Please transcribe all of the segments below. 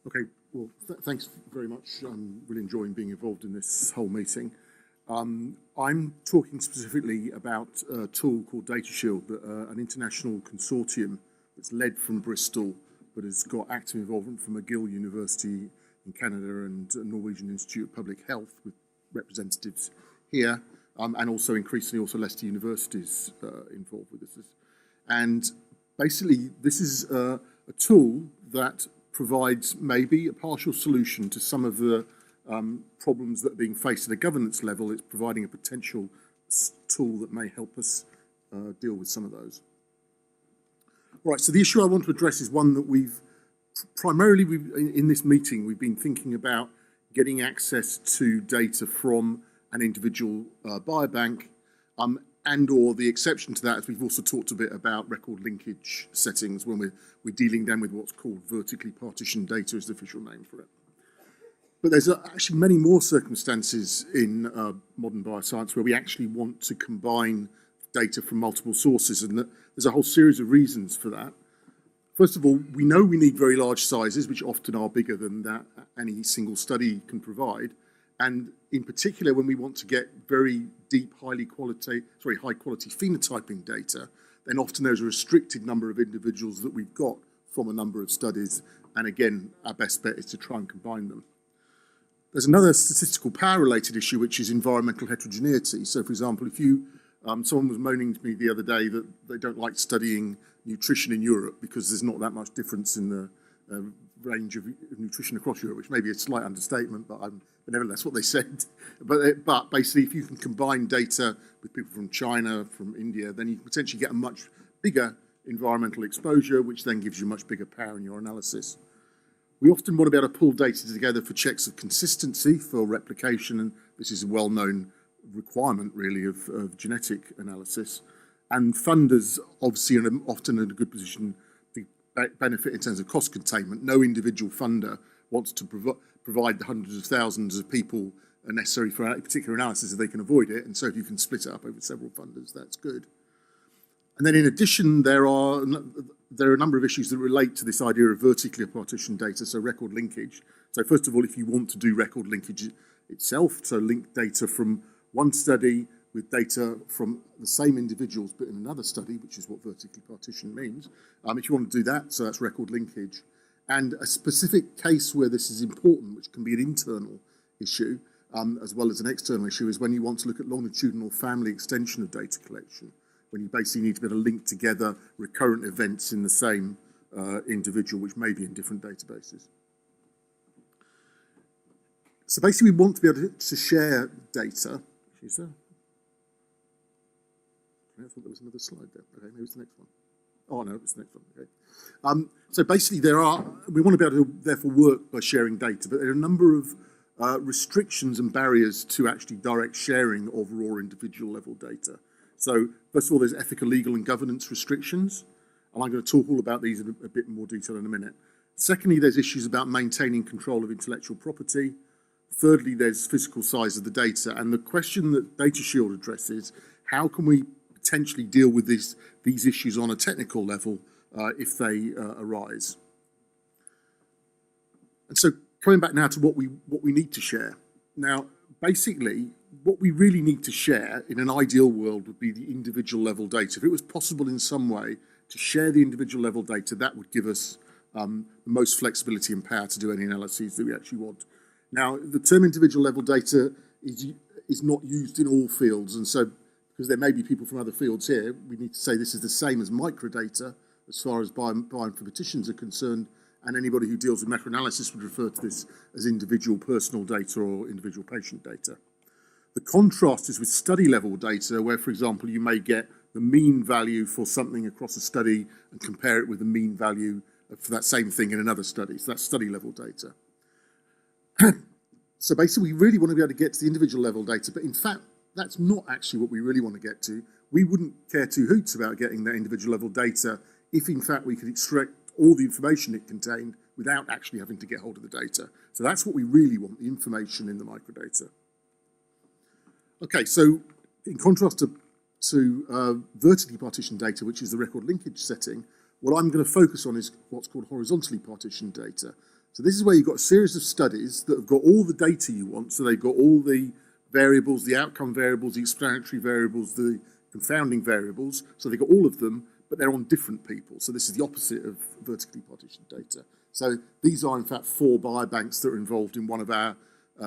Okay, well, thanks very much. I'm really enjoying being involved in this whole meeting. I'm talking specifically about a tool called Datastore, an international consortium that's led from Bristol, but has got active involvement from McGill University in Canada and Norwegian Institute of Public Health with representatives here, and also increasingly also Leicester University's involved with this. And basically, this is a tool that provides maybe a partial solution to some of the problems that are being faced at a governance level. It's providing a potential tool that may help us deal with some of those. All right, so the issue I want to address is one that we've primarily in this meeting, we've been thinking about getting access to data from an individual biobank, and or the exception to that, as we've also talked a bit about record linkage settings when we're dealing then with what's called vertically partitioned data is the official name for it. But there's actually many more circumstances in modern bioscience where we actually want to combine data from multiple sources, and there's a whole series of reasons for that. First of all, we know we need very large sizes, which often are bigger than that any single study can provide. And in particular, when we want to get very deep, high quality phenotyping data, then often there's a restricted number of individuals that we've got from a number of studies. And again, our best bet is to try and combine them. There's another statistical power related issue, which is environmental heterogeneity. So for example, if you, someone was moaning to me the other day that they don't like studying nutrition in Europe because there's not that much difference in the range of nutrition across Europe, which may be a slight understatement, but nevertheless what they said. But basically, if you can combine data with people from China, from India, then you can potentially get a much bigger environmental exposure, which then gives you much bigger power in your analysis. We often want to be able to pull data together for checks of consistency for replication, and this is a well-known requirement, really, of genetic analysis. And funders obviously are often in a good position to benefit in terms of cost containment. No individual funder wants to provide the hundreds of thousands of people necessary for a particular analysis if they can avoid it. And so if you can split it up over several funders, that's good. And then in addition, there are a number of issues that relate to this idea of vertically partitioned data, so record linkage. So first of all, if you want to do record linkage itself, so link data from one study with data from the same individuals but in another study, which is what vertically partitioned means. If you want to do that, so that's record linkage. And a specific case where this is important, which can be an internal issue, as well as an external issue, is when you want to look at longitudinal family extension of data collection, when you basically need to be able to link together recurrent events in the same individual, which may be in different databases. So basically, we want to be able to share data. Is there? I thought there was another slide there. Okay, maybe it's the next one. Oh no, it's the next one. Okay. So basically, we want to be able to therefore work by sharing data, but there are a number of restrictions and barriers to actually direct sharing of raw individual level data. So first of all, there's ethical, legal, and governance restrictions, and I'm going to talk all about these in a bit more detail in a minute. Secondly, there's issues about maintaining control of intellectual property. Thirdly, there's physical size of the data, and the question that Datastore addresses: how can we potentially deal with these issues on a technical level if they arise? And so, coming back now to what we need to share. Now, basically, what we really need to share in an ideal world would be the individual level data. If it was possible in some way to share the individual level data, that would give us the most flexibility and power to do any analyses that we actually want. Now, the term individual level data is not used in all fields, and so because there may be people from other fields here, we need to say this is the same as microdata as far as bioinformaticians are concerned, and anybody who deals with meta-analysis would refer to this as individual personal data or individual patient data. The contrast is with study level data, where, for example, you may get the mean value for something across a study and compare it with the mean value for that same thing in another study. So that's study level data. So basically, we really want to be able to get to the individual level data, but in fact, that's not actually what we really want to get to. We wouldn't care two hoots about getting that individual level data if, in fact, we could extract all the information it contained without actually having to get hold of the data. So that's what we really want, the information in the microdata. Okay, so in contrast to vertically partitioned data, which is the record linkage setting, what I'm going to focus on is what's called horizontally partitioned data. So this is where you've got a series of studies that have got all the data you want. So they've got all the variables, the outcome variables, the explanatory variables, the confounding variables. So they've got all of them, but they're on different people. So this is the opposite of vertically partitioned data. So these are, in fact, 4 biobanks that are involved in one of our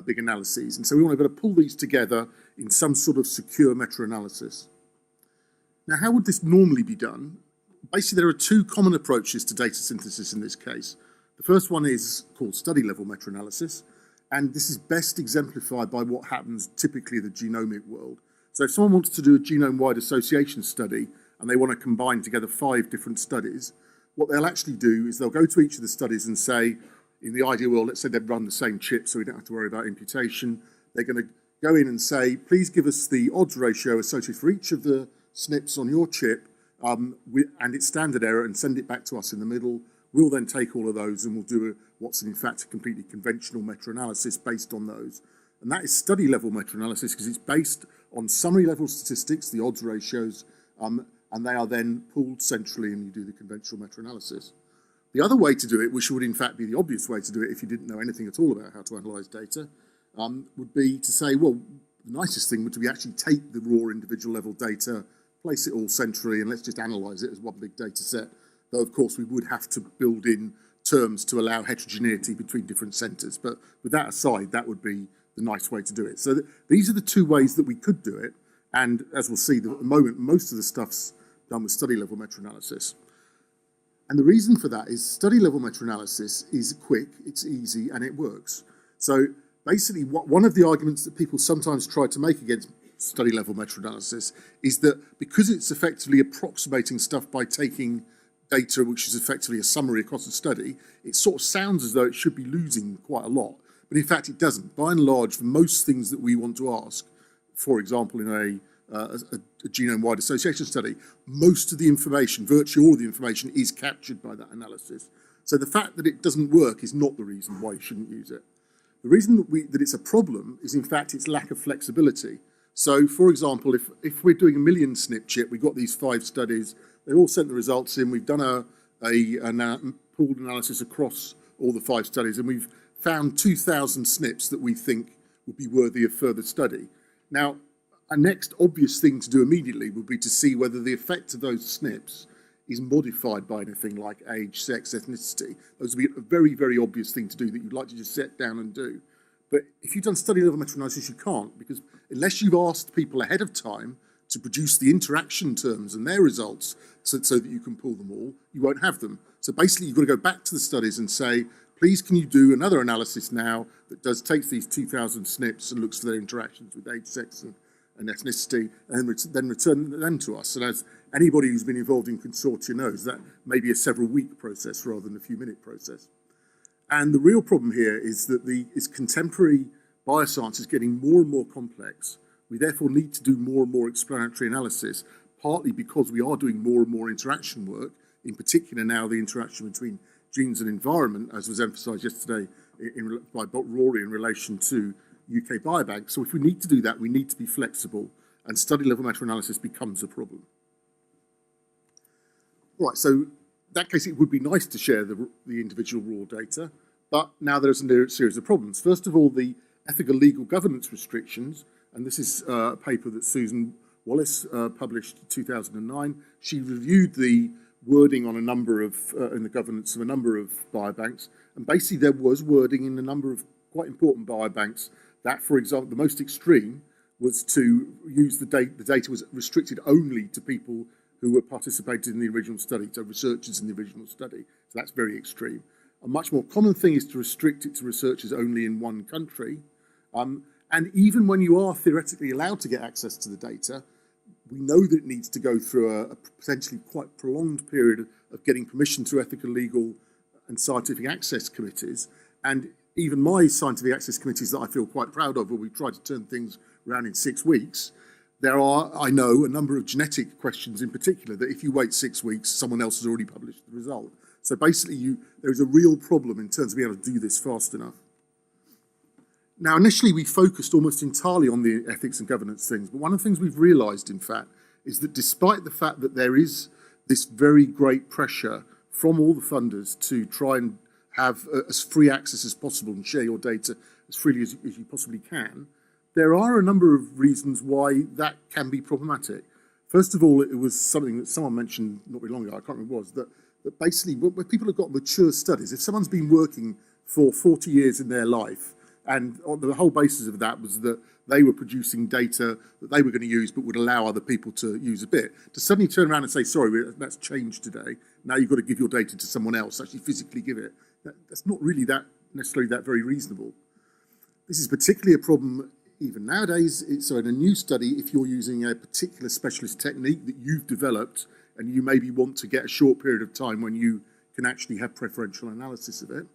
big analyses. And so we want to be able to pull these together in some sort of secure meta-analysis. Now, how would this normally be done? Basically, there are 2 common approaches to data synthesis in this case. The first one is called study-level meta-analysis, and this is best exemplified by what happens typically in the genomic world. So if someone wants to do a genome-wide association study and they want to combine together 5 different studies, what they'll actually do is they'll go to each of the studies and say, in the ideal world, let's say they'd run the same chip so we don't have to worry about imputation. They're going to go in and say, please give us the odds ratio associated for each of the SNPs on your chip and its standard error and send it back to us in the middle. We'll then take all of those and we'll do what's in fact a completely conventional meta-analysis based on those. And that is study-level meta-analysis because it's based on summary-level statistics, the odds ratios, and they are then pooled centrally and you do the conventional meta-analysis. The other way to do it, which would in fact be the obvious way to do it if you didn't know anything at all about how to analyse data, would be to say, well, the nicest thing would be actually take the raw individual level data, place it all centrally, and let's just analyse it as one big data set. Though, of course, we would have to build in terms to allow heterogeneity between different centres. But with that aside, that would be the nice way to do it. So these are the 2 ways that we could do it. And as we'll see, at the moment, most of the stuff's done with study-level meta-analysis. And the reason for that is study-level meta-analysis is quick, it's easy, and it works. So basically, one of the arguments that people sometimes try to make against study-level meta-analysis is that because it's effectively approximating stuff by taking data, which is effectively a summary across a study, it sort of sounds as though it should be losing quite a lot. But in fact, it doesn't. By and large, for most things that we want to ask, for example, in a genome-wide association study, most of the information, virtually all of the information, is captured by that analysis. So the fact that it doesn't work is not the reason why you shouldn't use it. The reason that it's a problem is, in fact, its lack of flexibility. So, for example, if we're doing a 1,000,000 SNP chip, we've got these 5 studies, they all sent the results in, we've done a pooled analysis across all the 5 studies, and we've found 2,000 SNPs that we think would be worthy of further study. Now, a next obvious thing to do immediately would be to see whether the effect of those SNPs is modified by anything like age, sex, ethnicity. Those would be a very, very obvious thing to do that you'd like to just sit down and do. But if you've done study-level meta-analysis, you can't, because unless you've asked people ahead of time to produce the interaction terms and their results so that you can pull them all, you won't have them. So basically, you've got to go back to the studies and say, please, can you do another analysis now that takes these 2,000 SNPs and looks for their interactions with age, sex, and ethnicity, and then return them to us. And as anybody who's been involved in consortia knows, that may be a several-week process rather than a few-minute process. And the real problem here is that contemporary bioscience is getting more and more complex. We therefore need to do more and more explanatory analysis, partly because we are doing more and more interaction work, in particular now the interaction between genes and environment, as was emphasised yesterday by Rory in relation to UK Biobank. So if we need to do that, we need to be flexible, and study-level meta-analysis becomes a problem. Right, so in that case, it would be nice to share the individual raw data, but now there's a series of problems. First of all, the ethical legal governance restrictions, and this is a paper that Susan Wallace published in 2009. She reviewed the wording on a number of, in the governance of a number of biobanks, and basically there was wording in a number of quite important biobanks that, for example, the most extreme was to use the data was restricted only to people who were participated in the original study, so researchers in the original study. So that's very extreme. A much more common thing is to restrict it to researchers only in one country. And even when you are theoretically allowed to get access to the data, we know that it needs to go through a potentially quite prolonged period of getting permission through ethical, legal, and scientific access committees. And even my scientific access committees that I feel quite proud of, where we try to turn things around in 6 weeks, there are, I know, a number of genetic questions in particular that if you wait 6 weeks, someone else has already published the result. So basically, there is a real problem in terms of being able to do this fast enough. Now, initially, we focused almost entirely on the ethics and governance things, but one of the things we've realised, in fact, is that despite the fact that there is this very great pressure from all the funders to try and have as free access as possible and share your data as freely as you possibly can, there are a number of reasons why that can be problematic. First of all, it was something that someone mentioned not very long ago, I can't remember what it was, that basically when people have got mature studies, if someone's been working for 40 years in their life, and on the whole basis of that was that they were producing data that they were going to use but would allow other people to use a bit, to suddenly turn around and say, sorry, that's changed today, now you've got to give your data to someone else, actually physically give it, that's not really necessarily that very reasonable. This is particularly a problem even nowadays. So in a new study, if you're using a particular specialist technique that you've developed and you maybe want to get a short period of time when you can actually have preferential analysis of it.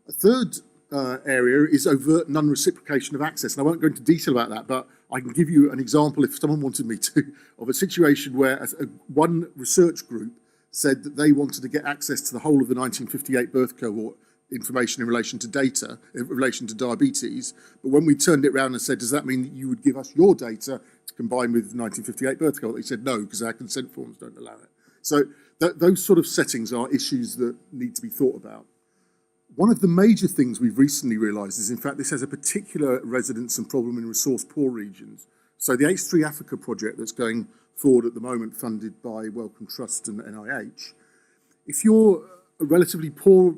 A third area is overt non-reciprocation of access. And I won't go into detail about that, but I can give you an example, if someone wanted me to, of a situation where one research group said that they wanted to get access to the whole of the 1958 birth cohort information in relation to data, in relation to diabetes, but when we turned it around and said, does that mean that you would give us your data to combine with 1958 birth cohort? They said no, because our consent forms don't allow it. So those sort of settings are issues that need to be thought about. One of the major things we've recently realised is, in fact, this has a particular resonance and problem in resource-poor regions. So the H3 Africa project that's going forward at the moment, funded by Wellcome Trust and NIH, if you're a relatively poor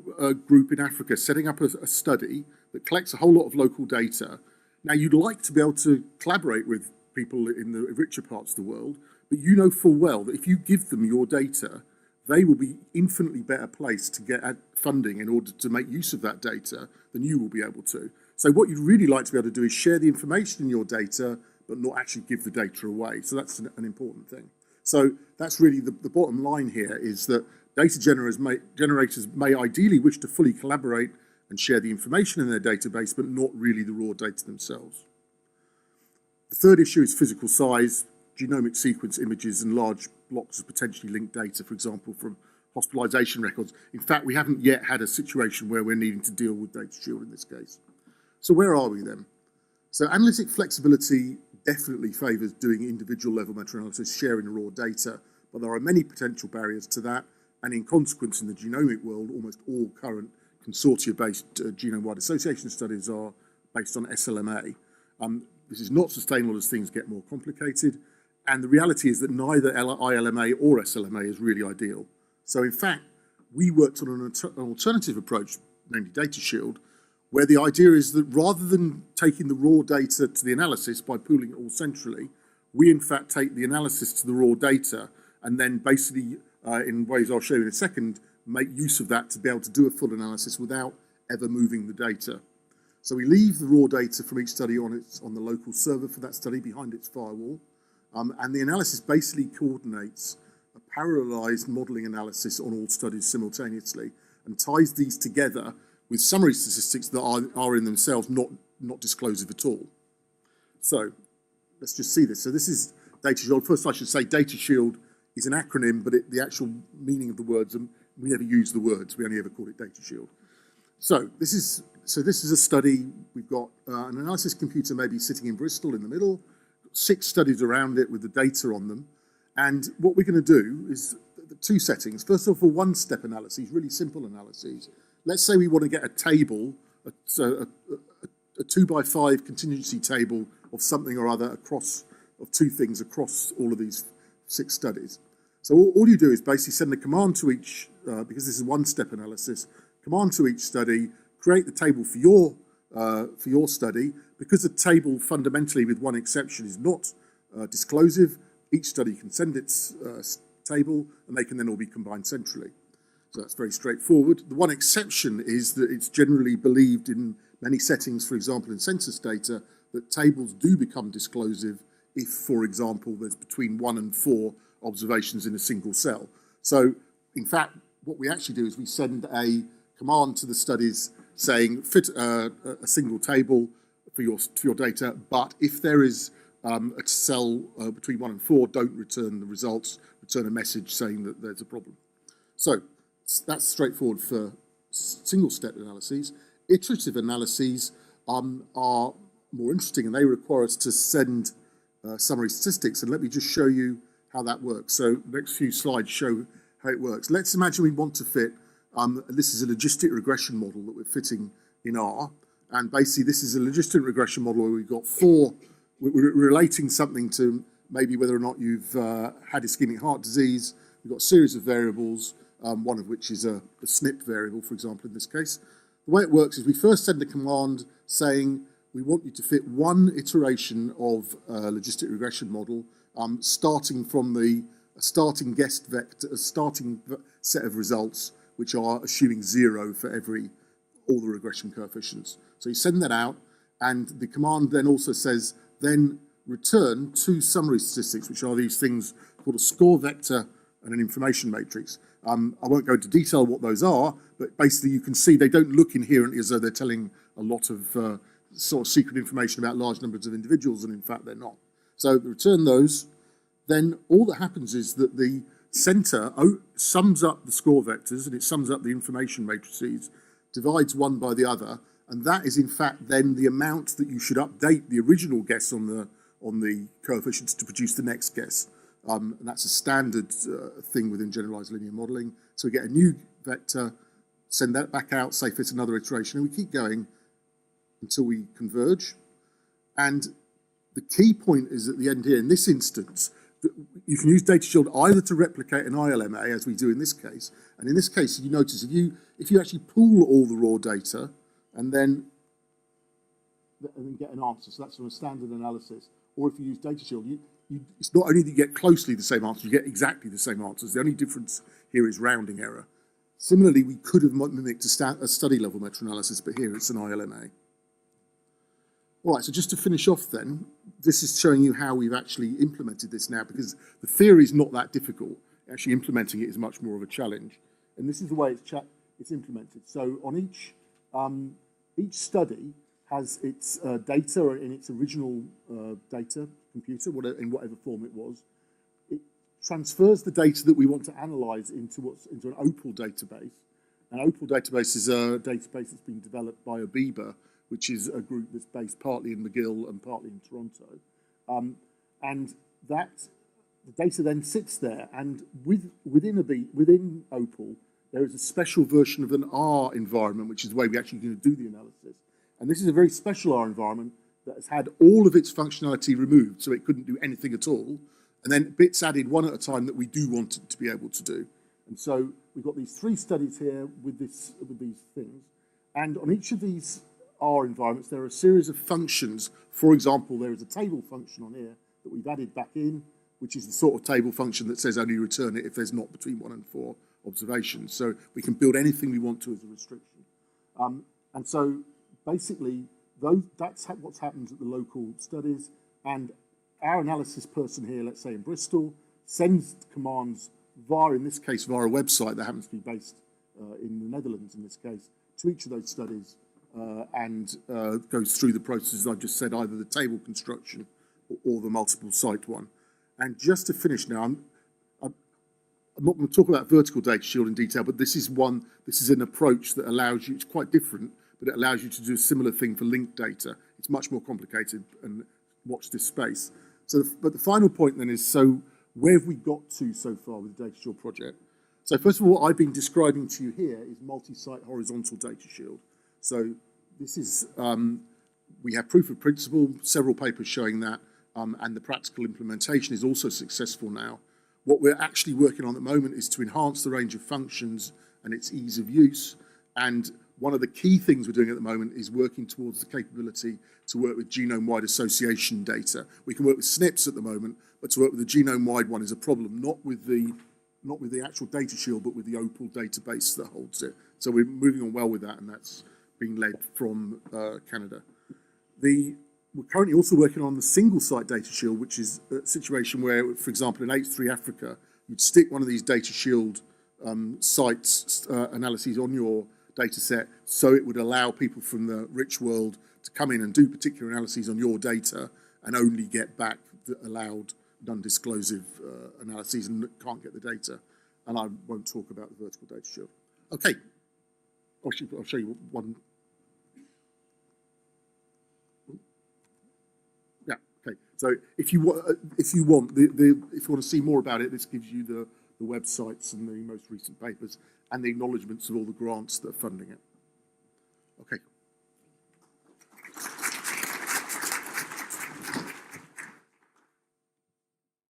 group in Africa setting up a study that collects a whole lot of local data, now you'd like to be able to collaborate with people in the richer parts of the world, but you know full well that if you give them your data, they will be infinitely better placed to get funding in order to make use of that data than you will be able to. So what you'd really like to be able to do is share the information in your data, but not actually give the data away. So that's an important thing. So that's really the bottom line here, is that data generators may ideally wish to fully collaborate and share the information in their database, but not really the raw data themselves. The third issue is physical size, genomic sequence images and large blocks of potentially linked data, for example, from hospitalization records. In fact, we haven't yet had a situation where we're needing to deal with Datasheld in this case. So where are we then? So analytic flexibility definitely favors doing individual level meta-analysis, sharing the raw data, but there are many potential barriers to that. And in consequence, in the genomic world, almost all current consortia-based genome-wide association studies are based on SLMA. This is not sustainable as things get more complicated. And the reality is that neither ILMA or SLMA is really ideal. So in fact, we worked on an alternative approach, namely Datasheld, where the idea is that rather than taking the raw data to the analysis by pooling it all centrally, we in fact take the analysis to the raw data and then basically, in ways I'll show you in a second, make use of that to be able to do a full analysis without ever moving the data. So we leave the raw data from each study on the local server for that study behind its firewall, and the analysis basically coordinates a parallelized modeling analysis on all studies simultaneously and ties these together with summary statistics that are in themselves not disclosive at all. So let's just see this. So this is Datasheld. First I should say Datasheld is an acronym, but the actual meaning of the words, we never use the words, we only ever call it Datasheld. So this is a study. We've got an analysis computer maybe sitting in Bristol in the middle, 6 studies around it with the data on them. And what we're going to do is the 2 settings. First of all, one-step analyses, really simple analyses. Let's say we want to get a table, a 2x5 contingency table of something or other of 2 things across all of these 6 studies. So all you do is basically send a command to each, because this is one-step analysis, command to each study, create the table for your study. Because the table fundamentally, with one exception, is not disclosive, each study can send its table and they can then all be combined centrally. So that's very straightforward. The one exception is that it's generally believed in many settings, for example in census data, that tables do become disclosive if, for example, there's between 1 and 4 observations in a single cell. So in fact, what we actually do is we send a command to the studies saying fit a single table for your data, but if there is a cell between 1 and 4, don't return the results, return a message saying that there's a problem. So that's straightforward for single-step analyses. Iterative analyses are more interesting, and they require us to send summary statistics. And let me just show you how that works. So next few slides show how it works. Let's imagine we want to fit This is a logistic regression model that we're fitting in R. And basically, this is a logistic regression model where we've got we're relating something to maybe whether or not you've had ischemic heart disease. We've got a series of variables, one of which is a SNP variable, for example, in this case. The way it works is we first send a command saying we want you to fit one iteration of a logistic regression model, starting from a starting guessed vector, a starting set of results, which are assuming 0 for all the regression coefficients. So you send that out, and the command then also says, then return 2 summary statistics, which are these things called a score vector and an information matrix. I won't go into detail what those are, but basically you can see they don't look inherently as though they're telling a lot of sort of secret information about large numbers of individuals, and in fact they're not. So return those. Then all that happens is that the center sums up the score vectors and it sums up the information matrices, divides one by the other, and that is in fact then the amount that you should update the original guess on the coefficients to produce the next guess. And that's a standard thing within generalized linear modeling. So we get a new vector, send that back out, say fit another iteration, and we keep going until we converge. And the key point is at the end here, in this instance, you can use Datashield either to replicate an ILMA, as we do in this case, and in this case, you notice if you actually pool all the raw data and then get an answer, so that's from a standard analysis, or if you use Datashield, it's not only that you get closely the same answer, you get exactly the same answers. The only difference here is rounding error. Similarly, we could have mimicked a study level meta-analysis, but here it's an ILMA. All right, so just to finish off then, this is showing you how we've actually implemented this now, because the theory is not that difficult. Actually implementing it is much more of a challenge. And this is the way it's implemented. So on each study has its data in its original data computer, in whatever form it was. It transfers the data that we want to analyze into an Opal database. An Opal database is a database that's been developed by Abiba, which is a group that's based partly in McGill and partly in Toronto. And the data then sits there, and within Opal, there is a special version of an R environment, which is the way we're actually going to do the analysis. And this is a very special R environment that has had all of its functionality removed, so it couldn't do anything at all, and then bits added one at a time that we do want it to be able to do. And so we've got these 3 studies here with these things, and on each of these R environments, there are a series of functions. For example, there is a table function on here that we've added back in, which is the sort of table function that says only return it if there's not between 1 and 4 observations. So we can build anything we want to as a restriction. And so basically, that's what's happened at the local studies. And our analysis person here, let's say in Bristol, sends commands in this case, via a website that happens to be based in the Netherlands in this case, to each of those studies. And goes through the processes I've just said, either the table construction or the multiple site one. And just to finish now, I'm not going to talk about vertical data shield in detail, but this is an approach that allows you, it's quite different, but it allows you to do a similar thing for linked data. It's much more complicated, and watch this space. But the final point then is, so where have we got to so far with the data shield project? So first of all, what I've been describing to you here is multi-site horizontal data shield. So this is, we have proof of principle, several papers showing that, and the practical implementation is also successful now. What we're actually working on at the moment is to enhance the range of functions and its ease of use. And one of the key things we're doing at the moment is working towards the capability to work with genome-wide association data. We can work with SNPs at the moment, but to work with the genome-wide one is a problem, not with the actual data shield, but with the Opal database that holds it. So we're moving on well with that, and that's being led from Canada. We're currently also working on the single site data shield, which is a situation where, for example, in H3 Africa, you'd stick one of these data shield sites analyses on your data set, so it would allow people from the rich world to come in and do particular analyses on your data and only get back the allowed non-disclosive analyses and can't get the data. And I won't talk about the vertical data shield. Okay, I'll show you one. Yeah, okay. So if you want to see more about it, this gives you the websites and the most recent papers. and the acknowledgements of all the grants that are funding it. Okay.